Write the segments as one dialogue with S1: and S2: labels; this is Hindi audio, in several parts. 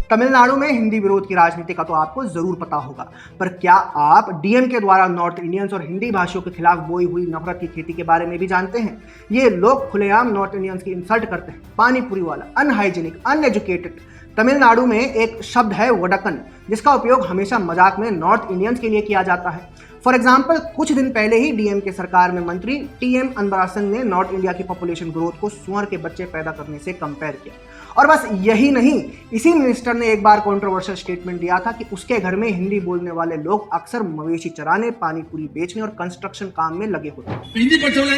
S1: तमिलनाडु में हिंदी विरोध की राजनीति का तो आपको जरूर पता होगा, पर क्या आप डीएम के द्वारा नॉर्थ इंडियंस और हिंदी भाषियों के खिलाफ बोई हुई नफरत की खेती के बारे में भी जानते हैं? ये लोग खुलेआम नॉर्थ इंडियंस की इंसल्ट करते हैं। पानी पूरी वाला, अनहाइजीनिक, अनएजुकेटेड। तमिलनाडु में एक शब्द है वडक्कन, जिसका उपयोग हमेशा मजाक में नॉर्थ इंडियंस के लिए किया जाता है। फॉर एग्जाम्पल, कुछ दिन पहले ही डीएम के सरकार में मंत्री टीएम अनबरासन ने नॉर्थ इंडिया की पॉपुलेशन ग्रोथ को सुअर के बच्चे पैदा करने से कंपेयर किया। और बस यही नहीं, इसी मिनिस्टर ने एक बार कंट्रोवर्शियल स्टेटमेंट दिया था कि उसके घर में हिंदी बोलने वाले लोग अक्सर मवेशी चराने, पानी पूरी बेचने और कंस्ट्रक्शन काम में लगे होते हैं।
S2: हिंदी படிச்சவங்க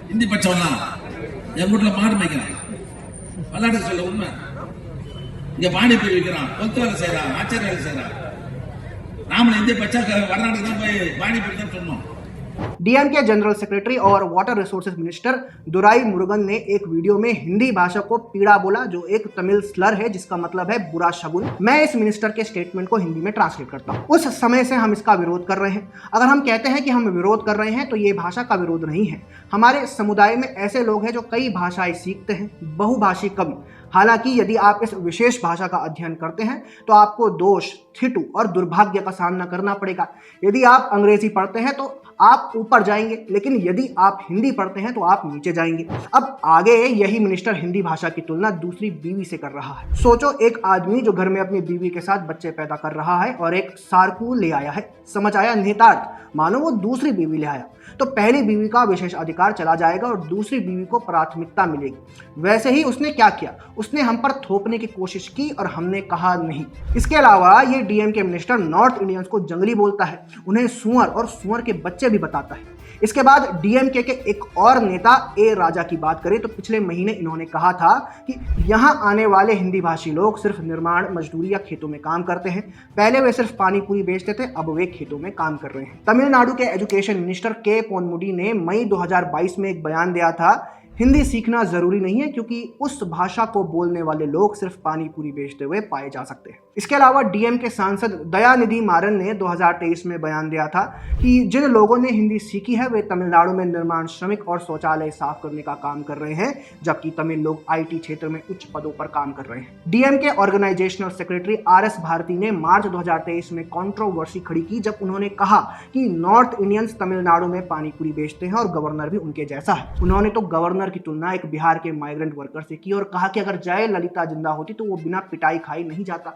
S2: हिंदी படிச்சவங்க என் வீட்டுல மாடு மேய்க்கிறான், விளையாட்டு சொல்ல உண்மை. இங்க பாடி போய் வைக்கிறான், கொத்து வேலை செய்யறான், ஆச்சார வேலை செய்யறான். நாம हिंदी படிச்சா வடநாட்டுக்கு தான் போய் பாடி போய் தான் சொன்னோம்.
S1: डीएम के जनरल सेक्रेटरी और वाटर रिसोर्सेज मिनिस्टर दुराई मुरुगन ने एक वीडियो में हिंदी भाषा को पीड़ा बोला, जो एक तमिल स्लर है जिसका मतलब है बुरा शगुन। मैं इस मिनिस्टर के स्टेटमेंट को हिंदी में ट्रांसलेट करता हूँ। उस समय से हम इसका विरोध कर रहे हैं। अगर हम कहते हैं कि हम विरोध कर रहे हैं तो ये भाषा का विरोध नहीं है। हमारे समुदाय में ऐसे लोग हैं जो कई भाषाएं सीखते हैं, बहुभाषी कवि। हालांकि यदि आप इस विशेष भाषा का अध्ययन करते हैं तो आपको दोष, थिटु और दुर्भाग्य का सामना करना पड़ेगा। यदि आप अंग्रेजी पढ़ते हैं तो आप ऊपर जाएंगे, लेकिन यदि आप हिंदी पढ़ते हैं तो आप नीचे जाएंगे। अब आगे यही मिनिस्टर हिंदी भाषा की तुलना दूसरी बीवी से कर रहा है। सोचो, एक आदमी जो घर में अपनी बीवी के साथ बच्चे पैदा कर रहा है और एक सारकू ले आया है। समझ आया निहितार्थ? मानो वो दूसरी बीवी ले आया तो पहली बीवी का विशेष अधिकार चला जाएगा और दूसरी बीवी को प्राथमिकता मिलेगी। वैसे ही उसने क्या किया, उसने हम पर थोपने की कोशिश की और हमने कहा नहीं। इसके अलावा ये डीएम के मिनिस्टर नॉर्थ इंडियंस को जंगली बोलता है, उन्हें सुअर और सुअर के बच्चे भी बताता है। इसके बाद डीएमके के एक और नेता ए राजा की बात करें तो पिछले महीने इन्होंने कहा था कि यहाँ आने वाले हिंदी भाषी लोग सिर्फ निर्माण मजदूरी या खेतों में काम करते हैं। पहले वे सिर्फ पानी पूरी बेचते थे, अब वे खेतों में काम कर रहे हैं। तमिलनाडु के एजुकेशन मिनिस्टर के पोनमुडी ने मई 2022 में एक बयान दिया था, हिंदी सीखना जरूरी नहीं है क्योंकि उस भाषा को बोलने वाले लोग सिर्फ पानी पूरी बेचते हुए पाए जा सकते हैं। इसके अलावा डीएम के सांसद दयानिधि मारन ने 2023 में बयान दिया था कि जिन लोगों ने हिंदी सीखी है वे तमिलनाडु में निर्माण श्रमिक और शौचालय साफ करने का काम कर रहे हैं, जबकि तमिल लोग आईटी क्षेत्र में उच्च पदों पर काम कर रहे हैं। डीएम के ऑर्गेनाइजेशनल सेक्रेटरी आरएस भारती ने मार्च 2023 में कंट्रोवर्सी खड़ी की जब उन्होंने कहा कि नॉर्थ इंडियंस तमिलनाडु में पानी पूरी बेचते हैं और गवर्नर भी उनके जैसा है। उन्होंने तो गवर्नर की तुलना एक बिहार के माइग्रेंट वर्कर से की और कहा कि अगर जयललिता जिंदा होती तो वो बिना पिटाई खाई नहीं जाता।